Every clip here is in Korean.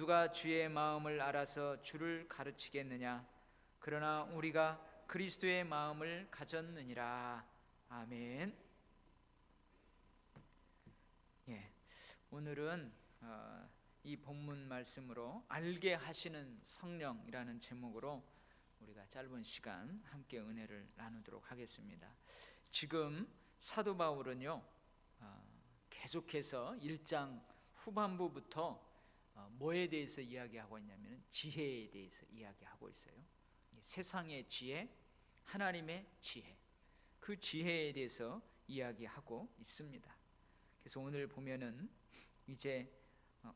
누가 주의 마음을 알아서 주를 가르치겠느냐? 그러나 우리가 그리스도의 마음을 가졌느니라. 아멘. 오늘은 이 본문 말씀으로 알게 하시는 성령이라는 제목으로 우리가 짧은 시간 함께 은혜를 나누도록 하겠습니다. 지금 사도 바울은요 계속해서 1장 후반부부터 뭐에 대해서 이야기하고 있냐면 지혜에 대해서 이야기하고 있어요. 세상의 지혜, 하나님의 지혜, 그 지혜에 대해서 이야기하고 있습니다. 그래서 오늘 보면은 이제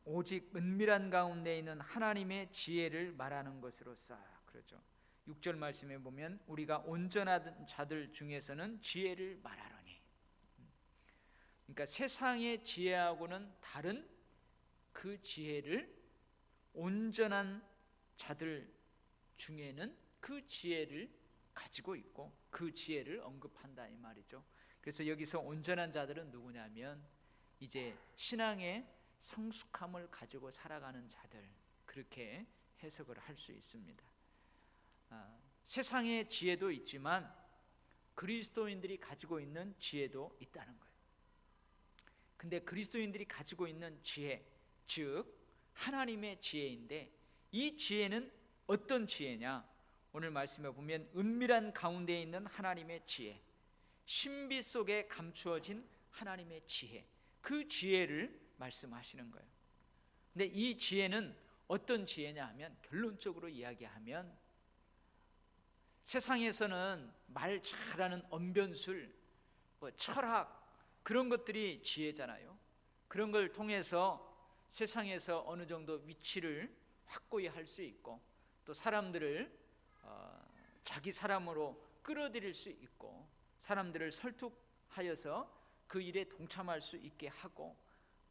오직 은밀한 가운데 있는 하나님의 지혜를 말하는 것으로서 그러죠. 6절 말씀에 보면 우리가 온전한 자들 중에서는 지혜를 말하노니, 그러니까 세상의 지혜하고는 다른 그 지혜를 온전한 자들 중에는 그 지혜를 가지고 있고 그 지혜를 언급한다 이 말이죠. 그래서 여기서 온전한 자들은 누구냐면 이제 신앙의 성숙함을 가지고 살아가는 자들, 그렇게 해석을 할 수 있습니다. 세상의 지혜도 있지만 그리스도인들이 가지고 있는 지혜도 있다는 거예요. 근데 그리스도인들이 가지고 있는 지혜, 즉 하나님의 지혜인데 이 지혜는 어떤 지혜냐? 오늘 말씀에 보면 은밀한 가운데 있는 하나님의 지혜, 신비 속에 감추어진 하나님의 지혜, 그 지혜를 말씀하시는 거예요. 근데 이 지혜는 어떤 지혜냐 하면 결론적으로 이야기하면 세상에서는 말 잘하는 언변술, 철학, 그런 것들이 지혜잖아요. 그런 걸 통해서 세상에서 어느 정도 위치를 확고히 할 수 있고 또 사람들을 자기 사람으로 끌어들일 수 있고 사람들을 설득하여서 그 일에 동참할 수 있게 하고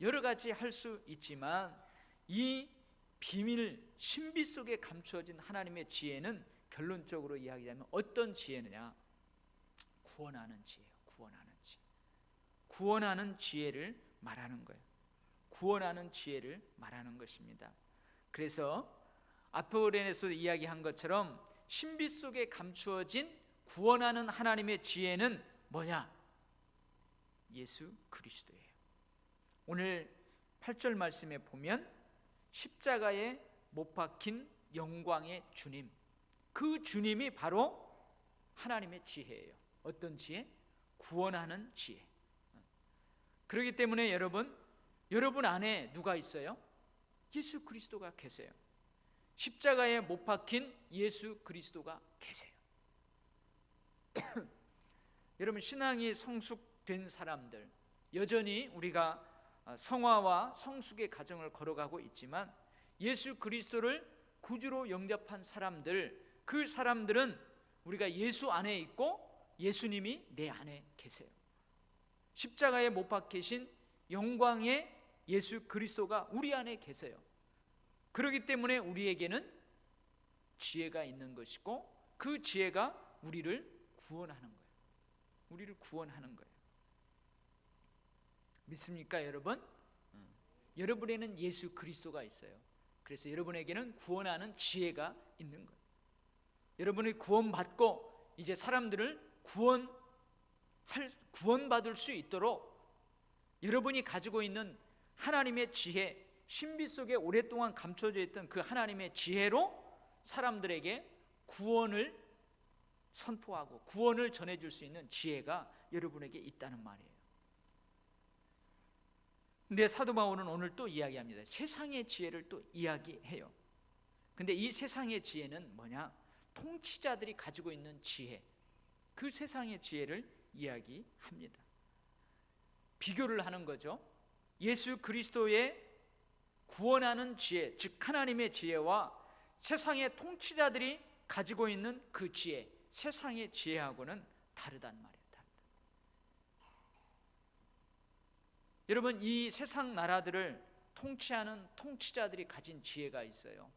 여러 가지 할 수 있지만 이 비밀, 신비 속에 감추어진 하나님의 지혜는 결론적으로 이야기하면 어떤 지혜느냐? 구원하는 지혜예요. 구원하는 지혜를 말하는 거예요. 구원하는 지혜를 말하는 것입니다. 그래서 아포레네서 이야기한 것처럼 신비 속에 감추어진 구원하는 하나님의 지혜는 뭐냐? 예수 그리스도예요. 오늘 8절 말씀에 보면 십자가에 못 박힌 영광의 주님, 그 주님이 바로 하나님의 지혜예요. 어떤 지혜? 구원하는 지혜. 그렇기 때문에 여러분 안에 누가 있어요? 예수 그리스도가 계세요. 십자가에 못 박힌 예수 그리스도가 계세요. 여러분, 신앙이 성숙된 사람들, 여전히 우리가 성화와 성숙의 과정을 걸어가고 있지만 예수 그리스도를 구주로 영접한 사람들, 그 사람들은 우리가 예수 안에 있고 예수님이 내 안에 계세요. 십자가에 못 박히신 영광의 예수 그리스도가 우리 안에 계세요. 그렇기 때문에 우리에게는 지혜가 있는 것이고 그 지혜가 우리를 구원하는 거예요. 우리를 구원하는 거예요. 믿습니까, 여러분? 여러분에는 예수 그리스도가 있어요. 그래서 여러분에게는 구원하는 지혜가 있는 거예요. 여러분이 구원받고 이제 사람들을 구원받을 수 있도록 여러분이 가지고 있는 하나님의 지혜, 신비 속에 오랫동안 감춰져 있던 그 하나님의 지혜로 사람들에게 구원을 선포하고 구원을 전해줄 수 있는 지혜가 여러분에게 있다는 말이에요. 근데 사도 바울은 오늘 또 이야기합니다. 세상의 지혜를 또 이야기해요. 근데 이 세상의 지혜는 뭐냐? 통치자들이 가지고 있는 지혜, 그 세상의 지혜를 이야기합니다. 비교를 하는 거죠. 예수 그리스도의 구원하는 지혜, 즉 하나님의 지혜와 세상의 통치자들이 가지고 있는 그 지혜, 세상의 지혜하고는 다르단 말이에요. 여러분, 이 세상 나라들을 통치하는 통치자들이 가진 지혜가 있어요.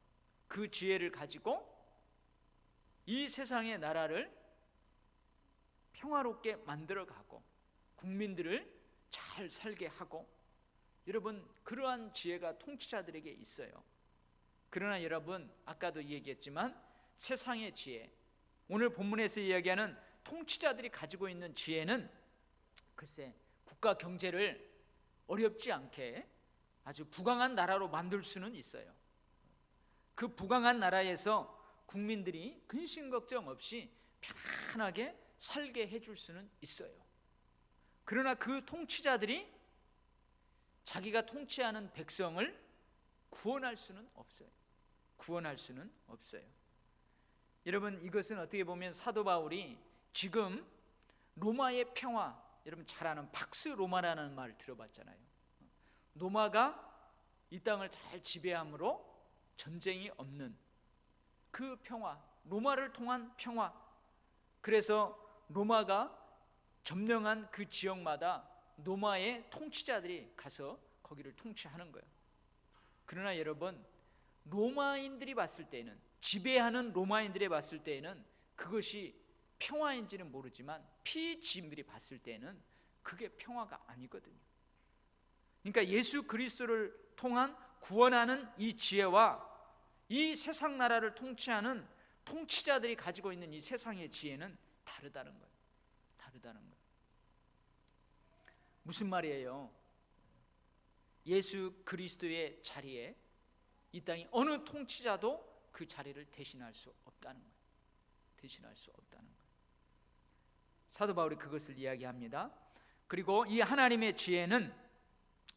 그 지혜를 가지고 이 세상의 나라를 평화롭게 만들어가고 국민들을 잘 살게 하고, 여러분 그러한 지혜가 통치자들에게 있어요. 그러나 여러분, 아까도 얘기했지만 세상의 지혜, 오늘 본문에서 이야기하는 통치자들이 가지고 있는 지혜는 글쎄 국가 경제를 어렵지 않게 아주 부강한 나라로 만들 수는 있어요. 그 부강한 나라에서 국민들이 근심 걱정 없이 편안하게 살게 해줄 수는 있어요. 그러나 그 통치자들이 자기가 통치하는 백성을 구원할 수는 없어요. 구원할 수는 없어요. 여러분, 이것은 어떻게 보면 사도 바울이 지금 로마의 평화, 여러분 잘 아는 팍스 로마라는 말 들어봤잖아요. 로마가 이 땅을 잘 지배함으로 전쟁이 없는 그 평화, 로마를 통한 평화. 그래서 로마가 점령한 그 지역마다 로마의 통치자들이 가서 거기를 통치하는 거예요. 그러나 여러분, 로마인들이 봤을 때는, 지배하는 로마인들이 봤을 때에는 그것이 평화인지는 모르지만 피지인들이 봤을 때는 그게 평화가 아니거든요. 그러니까 예수 그리스도를 통한 구원하는 이 지혜와 이 세상 나라를 통치하는 통치자들이 가지고 있는 이 세상의 지혜는 다르다는 거예요. 다르다는 거예요. 무슨 말이에요? 예수 그리스도의 자리에 이 땅의 어느 통치자도 그 자리를 대신할 수 없다는 거예요. 대신할 수 없다는 거예요. 사도 바울이 그것을 이야기합니다. 그리고 이 하나님의 지혜는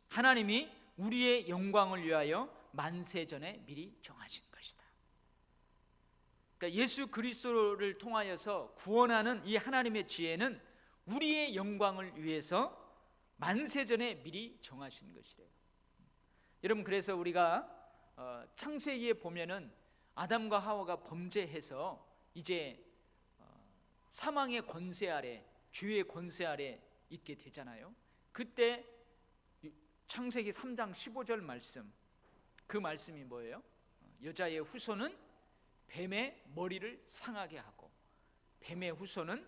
하나님이 우리의 영광을 위하여 만세전에 미리 정하신 것이다. 그러니까 예수 그리스도를 통하여서 구원하는 이 하나님의 지혜는 우리의 영광을 위해서 만세전에 미리 정하신 것이래요. 여러분, 그래서 우리가 창세기에 보면은 아담과 하와가 범죄해서 이제 사망의 권세 아래, 죄의 권세 아래 있게 되잖아요. 그때 창세기 3장 15절 말씀, 그 말씀이 뭐예요? 여자의 후손은 뱀의 머리를 상하게 하고 뱀의 후손은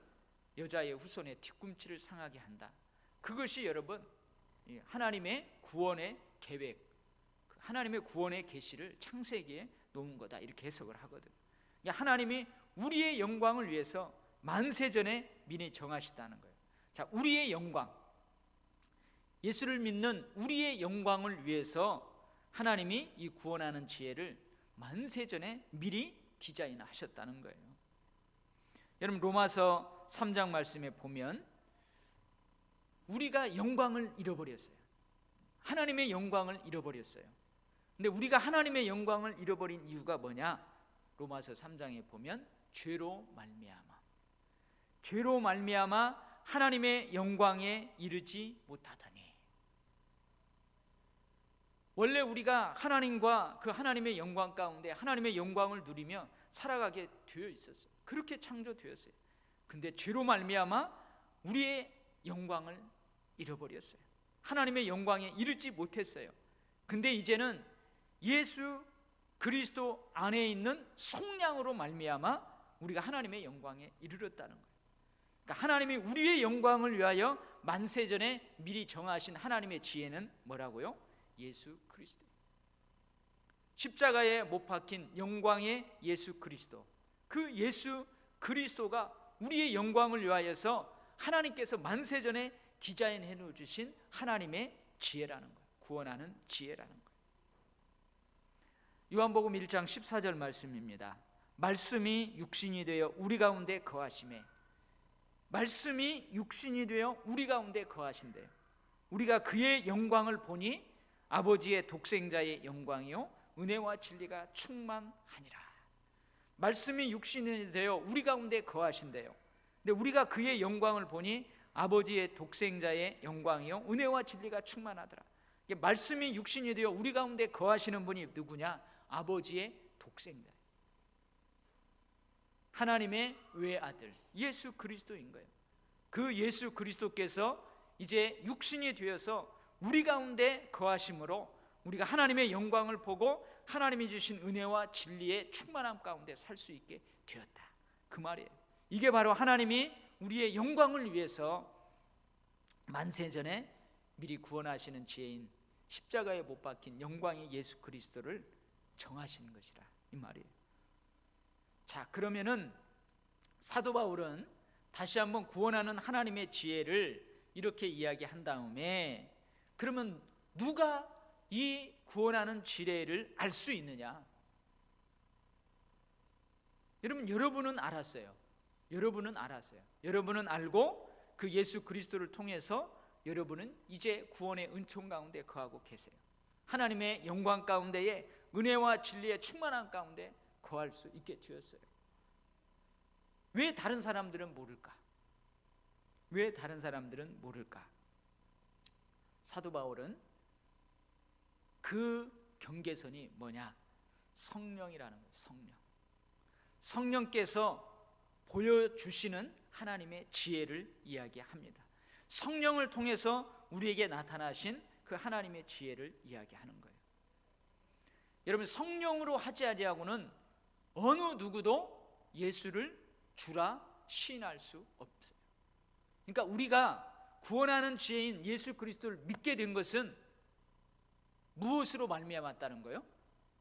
여자의 후손의 뒤꿈치를 상하게 한다. 그것이 여러분 하나님의 구원의 계획, 하나님의 구원의 계시를 창세기에 놓은 거다, 이렇게 해석을 하거든. 하나님이 우리의 영광을 위해서 만세전에 미리 정하시다는 거예요. 자, 우리의 영광, 예수를 믿는 우리의 영광을 위해서 하나님이 이 구원하는 지혜를 만세전에 미리 디자인하셨다는 거예요. 여러분, 로마서 3장 말씀에 보면 우리가 영광을 잃어버렸어요. 하나님의 영광을 잃어버렸어요. 근데 우리가 하나님의 영광을 잃어버린 이유가 뭐냐? 로마서 3장에 보면 죄로 말미암아, 죄로 말미암아 하나님의 영광에 이르지 못하다니. 원래 우리가 하나님과 그 하나님의 영광 가운데 하나님의 영광을 누리며 살아가게 되어 있었어요. 그렇게 창조되었어요. 근데 죄로 말미암아 우리의 영광을 잃어버렸어요. 하나님의 영광에 이르지 못했어요. 근데 이제는 예수 그리스도 안에 있는 속량으로 말미암아 우리가 하나님의 영광에 이르렀다는 거예요. 그러니까 하나님이 우리의 영광을 위하여 만세전에 미리 정하신 하나님의 지혜는 뭐라고요? 예수 그리스도. 십자가에 못 박힌 영광의 예수 그리스도, 그 예수 그리스도가 우리의 영광을 위하여서 하나님께서 만세전에 디자인해 놓으신 하나님의 지혜라는 거예요. 구원하는 지혜라는 거예요. 요한복음 1장 14절 말씀입니다. 말씀이 육신이 되어 우리 가운데 거하심에, 말씀이 육신이 되어 우리 가운데 거하신대요. 우리가 그의 영광을 보니 아버지의 독생자의 영광이요 은혜와 진리가 충만하니라. 말씀이 육신이 되어 우리 가운데 거하신대요. 근데 우리가 그의 영광을 보니 아버지의 독생자의 영광이요 은혜와 진리가 충만하더라. 말씀이 육신이 되어 우리 가운데 거하시는 분이 누구냐? 아버지의 독생자, 하나님의 외아들 예수 그리스도인 거예요. 그 예수 그리스도께서 이제 육신이 되어서 우리 가운데 거하심으로 우리가 하나님의 영광을 보고 하나님이 주신 은혜와 진리의 충만함 가운데 살 수 있게 되었다, 그 말이에요. 이게 바로 하나님이 우리의 영광을 위해서 만세전에 미리 구원하시는 지혜인 십자가에 못 박힌 영광의 예수 그리스도를 정하신 것이라 이 말이에요. 자, 그러면은 사도 바울은 다시 한번 구원하는 하나님의 지혜를 이렇게 이야기한 다음에, 그러면 누가 이 구원하는 지혜를 알 수 있느냐? 여러분은 알았어요. 여러분은 알고 그 예수 그리스도를 통해서 여러분은 이제 구원의 은총 가운데 거하고 계세요. 하나님의 영광 가운데에 은혜와 진리의 충만한 가운데 거할 수 있게 되었어요. 왜 다른 사람들은 모를까? 사도 바울은 그 경계선이 뭐냐? 성령이라는 거예요. 성령께서 보여주시는 하나님의 지혜를 이야기합니다. 성령을 통해서 우리에게 나타나신 그 하나님의 지혜를 이야기하는 거예요. 여러분, 성령으로 하지 아니하고는 어느 누구도 예수를 주라 시인할 수 없어요. 그러니까 우리가 구원하는 지혜인 예수 그리스도를 믿게 된 것은 무엇으로 말미암았다는 거예요?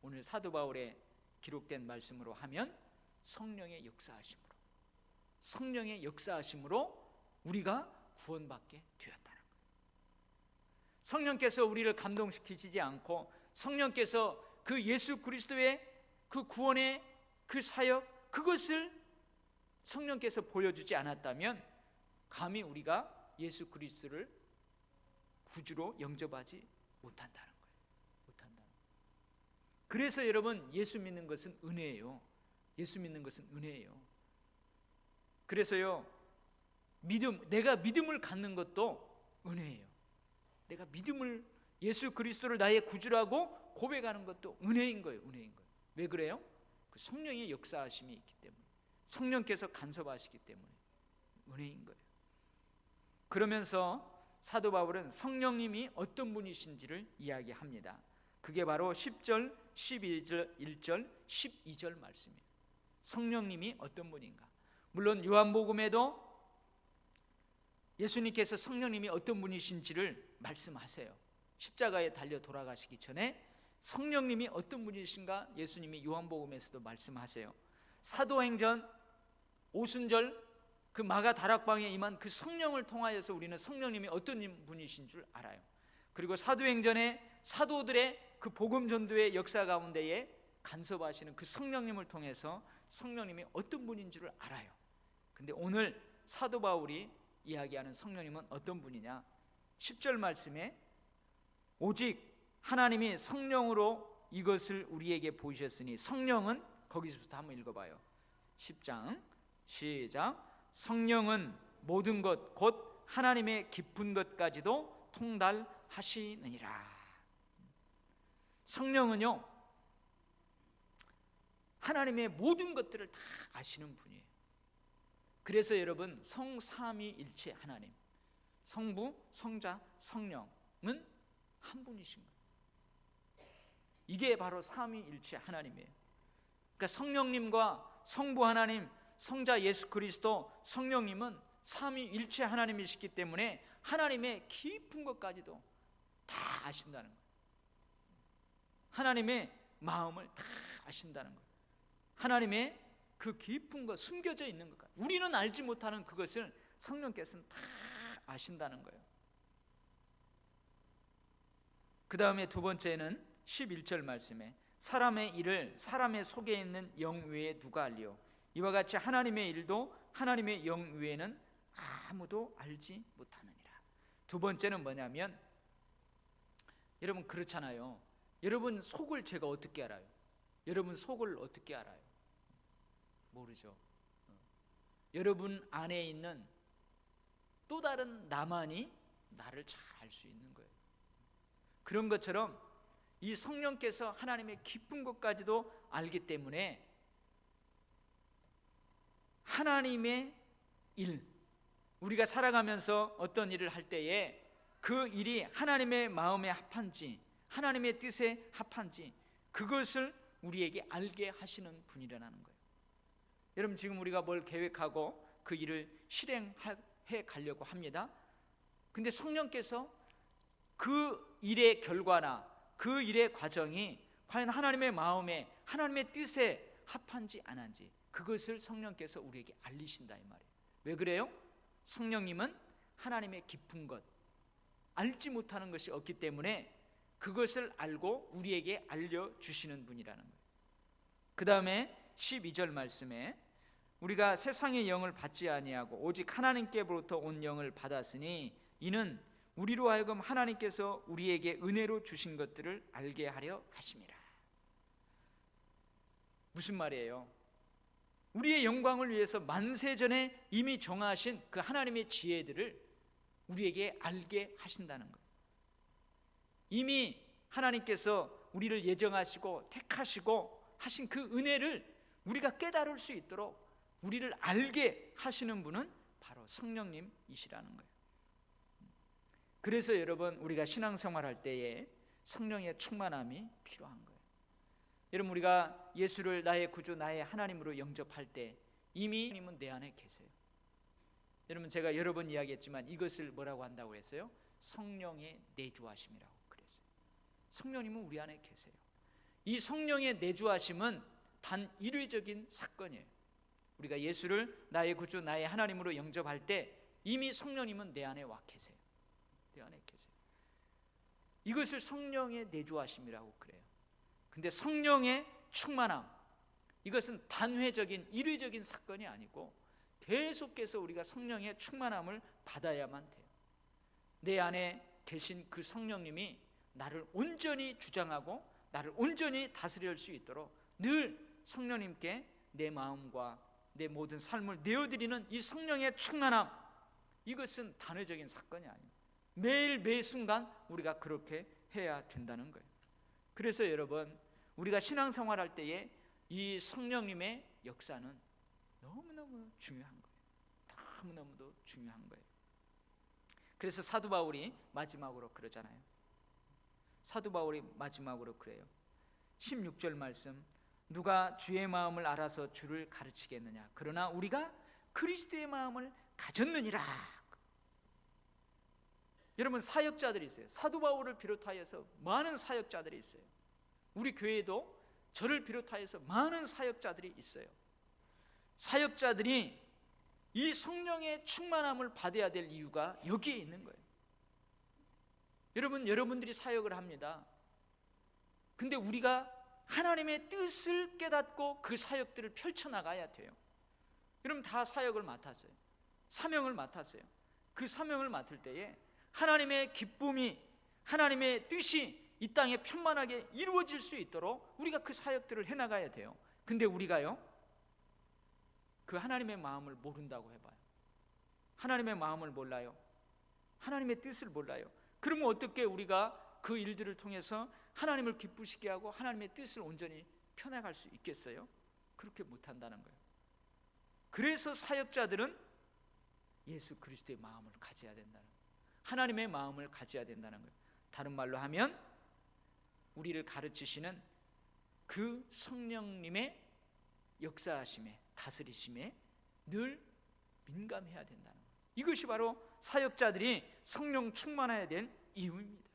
오늘 사도 바울의 기록된 말씀으로 하면 성령의 역사하심으로 우리가 구원받게 되었다는 거예요. 성령께서 우리를 감동시키지 않고 성령께서 그 예수 그리스도의 그 구원의 그 사역, 그것을 성령께서 보여주지 않았다면 감히 우리가 예수 그리스도를 구주로 영접하지 못한다는 거예요. 그래서 여러분, 예수 믿는 것은 은혜예요. 그래서요, 내가 믿음을 갖는 것도 은혜예요. 내가 예수 그리스도를 나의 구주라고 고백하는 것도 은혜인 거예요. 왜 그래요? 그 성령의 역사하심이 있기 때문에, 성령께서 간섭하시기 때문에 은혜인 거예요. 그러면서 사도 바울은 성령님이 어떤 분이신지를 이야기합니다. 그게 바로 10절, 11절, 1절, 12절 말씀이에요. 성령님이 어떤 분인가? 물론 요한복음에도 예수님께서 성령님이 어떤 분이신지를 말씀하세요. 십자가에 달려 돌아가시기 전에 성령님이 어떤 분이신가 예수님이 요한복음에서도 말씀하세요. 사도행전 오순절 그 마가 다락방에 임한 그 성령을 통하여서 우리는 성령님이 어떤 분이신 줄 알아요. 그리고 사도행전에 사도들의 그 복음 전도의 역사 가운데에 간섭하시는 그 성령님을 통해서 성령님이 어떤 분인 줄을 알아요. 근데 오늘 사도 바울이 이야기하는 성령님은 어떤 분이냐? 10절 말씀에 오직 하나님이 성령으로 이것을 우리에게 보이셨으니, 성령은, 거기서부터 한번 읽어봐요. 10장 시작. 성령은 모든 것 곧 하나님의 깊은 것까지도 통달하시느니라. 성령은요, 하나님의 모든 것들을 다 아시는 분이에요. 그래서 여러분, 성삼위일체 하나님, 성부, 성자, 성령은 한 분이신 거예요. 이게 바로 삼위일체 하나님이에요. 그러니까 성령님과 성부 하나님, 성자 예수 그리스도, 성령님은 삼위일체 하나님이시기 때문에 하나님의 깊은 것까지도 다 아신다는 거예요. 하나님의 마음을 다 아신다는 거예요. 하나님의 그 깊은 것, 숨겨져 있는 것, 우리는 알지 못하는 그것을 성령께서는 다 아신다는 거예요. 그 다음에 두 번째는 11절 말씀에 사람의 일을 사람의 속에 있는 영 외에 누가 알리요? 이와 같이 하나님의 일도 하나님의 영 외에는 아무도 알지 못하느니라. 두 번째는 뭐냐면, 여러분 그렇잖아요. 여러분 속을 제가 어떻게 알아요? 여러분 속을 어떻게 알아요? 모르죠. 여러분 안에 있는 또 다른 나만이 나를 잘 알 수 있는 거예요. 그런 것처럼 이 성령께서 하나님의 깊은 것까지도 알기 때문에 하나님의 일, 우리가 살아가면서 어떤 일을 할 때에 그 일이 하나님의 마음에 합한지 하나님의 뜻에 합한지 그것을 우리에게 알게 하시는 분이라는 거예요. 여러분 지금 우리가 뭘 계획하고 그 일을 실행해 가려고 합니다. 근데 성령께서 그 일의 결과나 그 일의 과정이 과연 하나님의 마음에 하나님의 뜻에 합한지 안 한지 그것을 성령께서 우리에게 알리신다 이 말이에요. 왜 그래요? 성령님은 하나님의 깊은 것, 알지 못하는 것이 없기 때문에 그것을 알고 우리에게 알려주시는 분이라는 거예요. 그 다음에 12절 말씀에 우리가 세상의 영을 받지 아니하고 오직 하나님께로부터 온 영을 받았으니 이는 우리로 하여금 하나님께서 우리에게 은혜로 주신 것들을 알게 하려 하심이라. 무슨 말이에요? 우리의 영광을 위해서 만세전에 이미 정하신 그 하나님의 지혜들을 우리에게 알게 하신다는 거예요. 이미 하나님께서 우리를 예정하시고 택하시고 하신 그 은혜를 우리가 깨달을 수 있도록 우리를 알게 하시는 분은 바로 성령님이시라는 거예요. 그래서 여러분, 우리가 신앙생활할 때에 성령의 충만함이 필요한 거예요. 여러분, 우리가 예수를 나의 구주, 나의 하나님으로 영접할 때 이미 하나님은 내 안에 계세요. 여러분, 제가 여러 번 이야기했지만 이것을 뭐라고 한다고 했어요? 성령의 내주하심이라고 그랬어요. 성령님은 우리 안에 계세요. 이 성령의 내주하심은 단 일회적인 사건이에요. 우리가 예수를 나의 구주, 나의 하나님으로 영접할 때 이미 성령님은 내 안에 와 계세요. 내 안에 계세요. 이것을 성령의 내주하심이라고 그래요. 근데 성령의 충만함, 이것은 단회적인 일회적인 사건이 아니고 계속해서 우리가 성령의 충만함을 받아야만 돼요. 내 안에 계신 그 성령님이 나를 온전히 주장하고 나를 온전히 다스릴 수 있도록 늘 성령님께 내 마음과 내 모든 삶을 내어드리는 이 성령의 충만함, 이것은 단회적인 사건이 아니에요. 매일 매 순간 우리가 그렇게 해야 된다는 거예요. 그래서 여러분, 우리가 신앙생활할 때에 이 성령님의 역사는 너무너무 중요한 거예요. 너무너무도 중요한 거예요. 그래서 사도 바울이 마지막으로 그러잖아요. 사도 바울이 마지막으로 그래요. 16절 말씀, 누가 주의 마음을 알아서 주를 가르치겠느냐? 그러나 우리가 그리스도의 마음을 가졌느니라. 여러분, 사역자들이 있어요. 사도 바울을 비롯하여서 많은 사역자들이 있어요. 우리 교회도 저를 비롯하여서 많은 사역자들이 있어요. 사역자들이 이 성령의 충만함을 받아야 될 이유가 여기에 있는 거예요. 여러분, 여러분들이 사역을 합니다. 근데 우리가 하나님의 뜻을 깨닫고 그 사역들을 펼쳐나가야 돼요. 여러분, 다 사역을 맡았어요. 사명을 맡았어요. 그 사명을 맡을 때에 하나님의 기쁨이, 하나님의 뜻이 이 땅에 편만하게 이루어질 수 있도록 우리가 그 사역들을 해나가야 돼요. 근데 우리가요, 그 하나님의 마음을 모른다고 해봐요. 하나님의 마음을 몰라요. 하나님의 뜻을 몰라요. 그러면 어떻게 우리가 그 일들을 통해서 하나님을 기쁘시게 하고 하나님의 뜻을 온전히 펴나갈 수 있겠어요? 그렇게 못한다는 거예요. 그래서 사역자들은 예수 그리스도의 마음을 가져야 된다는 거예요. 하나님의 마음을 가져야 된다는 거예요. 다른 말로 하면 우리를 가르치시는 그 성령님의 역사하심에, 다스리심에 늘 민감해야 된다는 거예요. 이것이 바로 사역자들이 성령 충만해야 될 이유입니다.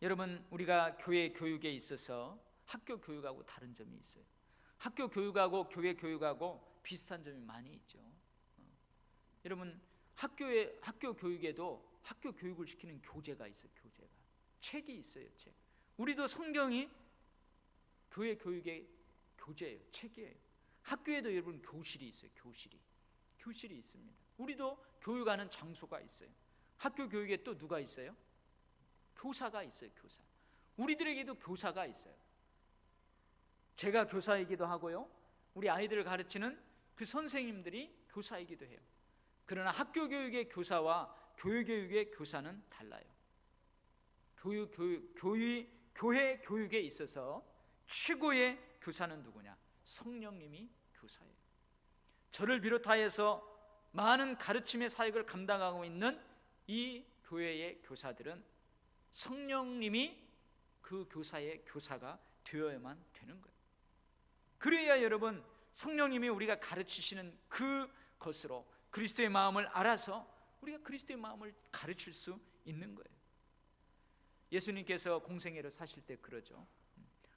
여러분, 우리가 교회 교육에 있어서 학교 교육하고 다른 점이 있어요. 학교 교육하고 교회 교육하고 비슷한 점이 많이 있죠. 여러분, 학교 교육에도 학교 교육을 시키는 교재가 있어요. 교재가, 책이 있어요. 책. 우리도 성경이 교회 교육의 교재예요. 책이에요. 학교에도 여러분 교실이 있어요. 교실이 있습니다. 우리도 교육하는 장소가 있어요. 학교 교육에 또 누가 있어요? 교사가 있어요. 교사. 우리들에게도 교사가 있어요. 제가 교사이기도 하고요, 우리 아이들을 가르치는 그 선생님들이 교사이기도 해요. 그러나 학교 교육의 교사와 교회 교육의 교사는 달라요. 교회 교육에 있어서 최고의 교사는 누구냐? 성령님이 교사예요. 저를 비롯하여서 많은 가르침의 사역을 감당하고 있는 이 교회의 교사들은 성령님이 그 교사의 교사가 되어야만 되는 거예요. 그래야 여러분, 성령님이 우리가 가르치시는 그것으로 그리스도의 마음을 알아서 우리가 그리스도의 마음을 가르칠 수 있는 거예요. 예수님께서 공생애를 사실 때 그러죠.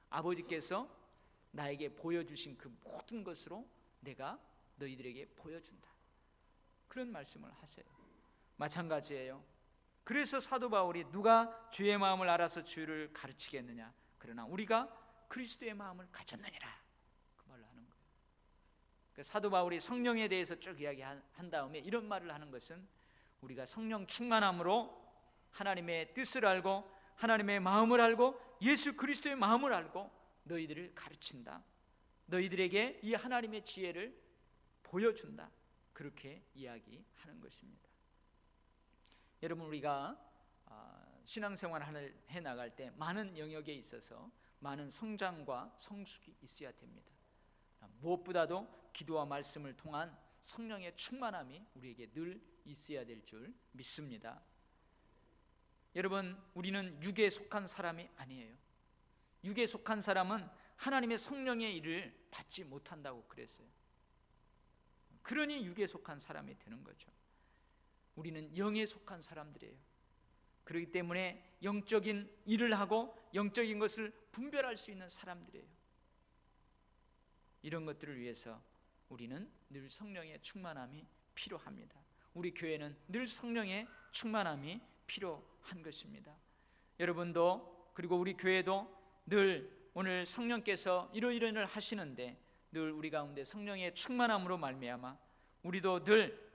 아버지께서 나에게 보여주신 그 모든 것으로 내가 너희들에게 보여준다, 그런 말씀을 하세요. 마찬가지예요. 그래서 사도 바울이 누가 주의 마음을 알아서 주를 가르치겠느냐, 그러나 우리가 그리스도의 마음을 가졌느니라, 그 말을 하는 거예요. 그러니까 사도 바울이 성령에 대해서 쭉 이야기한 다음에 이런 말을 하는 것은 우리가 성령 충만함으로 하나님의 뜻을 알고 하나님의 마음을 알고 예수 그리스도의 마음을 알고 너희들을 가르친다, 너희들에게 이 하나님의 지혜를 보여준다, 그렇게 이야기하는 것입니다. 여러분, 우리가 신앙생활을 해나갈 때 많은 영역에 있어서 많은 성장과 성숙이 있어야 됩니다. 무엇보다도 기도와 말씀을 통한 성령의 충만함이 우리에게 늘 있어야 될 줄 믿습니다. 여러분, 우리는 육에 속한 사람이 아니에요. 육에 속한 사람은 하나님의 성령의 일을 받지 못한다고 그랬어요. 그러니 육에 속한 사람이 되는 거죠. 우리는 영에 속한 사람들이에요. 그렇기 때문에 영적인 일을 하고 영적인 것을 분별할 수 있는 사람들이에요. 이런 것들을 위해서 우리는 늘 성령의 충만함이 필요합니다. 우리 교회는 늘 성령의 충만함이 필요한 것입니다. 여러분도, 그리고 우리 교회도 늘 오늘 성령께서 이러이러한 일을 하시는데 늘 우리 가운데 성령의 충만함으로 말미암아 우리도 늘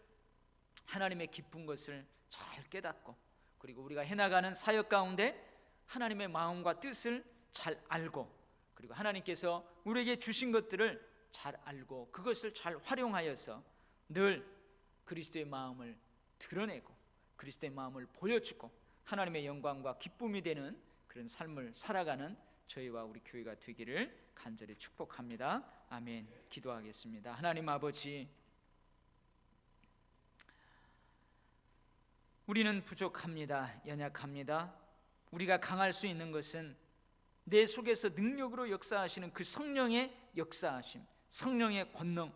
하나님의 기쁜 것을 잘 깨닫고, 그리고 우리가 해나가는 사역 가운데 하나님의 마음과 뜻을 잘 알고, 그리고 하나님께서 우리에게 주신 것들을 잘 알고 그것을 잘 활용하여서 늘 그리스도의 마음을 드러내고 그리스도의 마음을 보여주고 하나님의 영광과 기쁨이 되는 그런 삶을 살아가는 저희와 우리 교회가 되기를 간절히 축복합니다. 아멘. 기도하겠습니다. 하나님 아버지, 우리는 부족합니다. 연약합니다. 우리가 강할 수 있는 것은 내 속에서 능력으로 역사하시는 그 성령의 역사하심, 성령의 권능,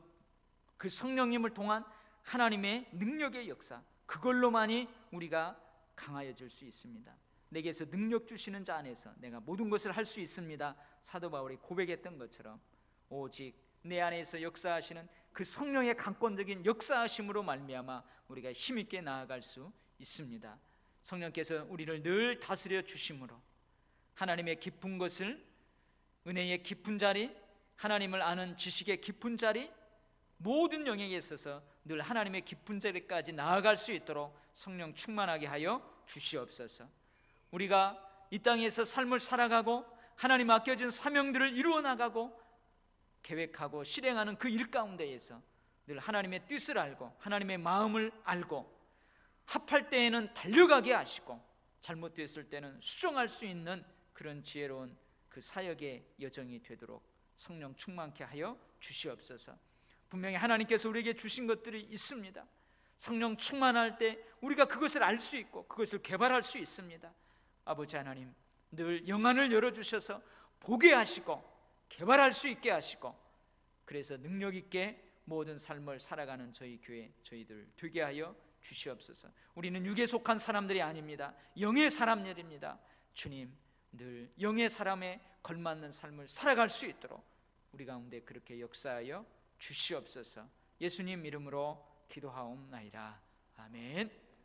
그 성령님을 통한 하나님의 능력의 역사, 그걸로만이 우리가 강하여질 수 있습니다. 내게서 능력 주시는 자 안에서 내가 모든 것을 할 수 있습니다. 사도 바울이 고백했던 것처럼 오직 내 안에서 역사하시는 그 성령의 강권적인 역사하심으로 말미암아 우리가 힘있게 나아갈 수 있습니다. 성령께서 우리를 늘 다스려 주심으로 하나님의 깊은 것을, 은혜의 깊은 자리, 하나님을 아는 지식의 깊은 자리, 모든 영역에 있어서 늘 하나님의 깊은 자리까지 나아갈 수 있도록 성령 충만하게 하여 주시옵소서. 우리가 이 땅에서 삶을 살아가고 하나님 맡겨진 사명들을 이루어 나가고 계획하고 실행하는 그 일 가운데에서 늘 하나님의 뜻을 알고 하나님의 마음을 알고 합할 때에는 달려가게 하시고 잘못됐을 때는 수정할 수 있는 그런 지혜로운 그 사역의 여정이 되도록 성령 충만케 하여 주시옵소서. 분명히 하나님께서 우리에게 주신 것들이 있습니다. 성령 충만할 때 우리가 그것을 알 수 있고 그것을 개발할 수 있습니다. 아버지 하나님, 늘 영안을 열어주셔서 보게 하시고 개발할 수 있게 하시고, 그래서 능력 있게 모든 삶을 살아가는 저희 교회, 저희들 되게 하여 주시옵소서. 우리는 육에 속한 사람들이 아닙니다. 영의 사람들입니다. 주님, 늘 영의 사람에 걸맞는 삶을 살아갈 수 있도록 우리 가운데 그렇게 역사하여 주시옵소서. 예수님 이름으로 기도하옵나이다. 아멘.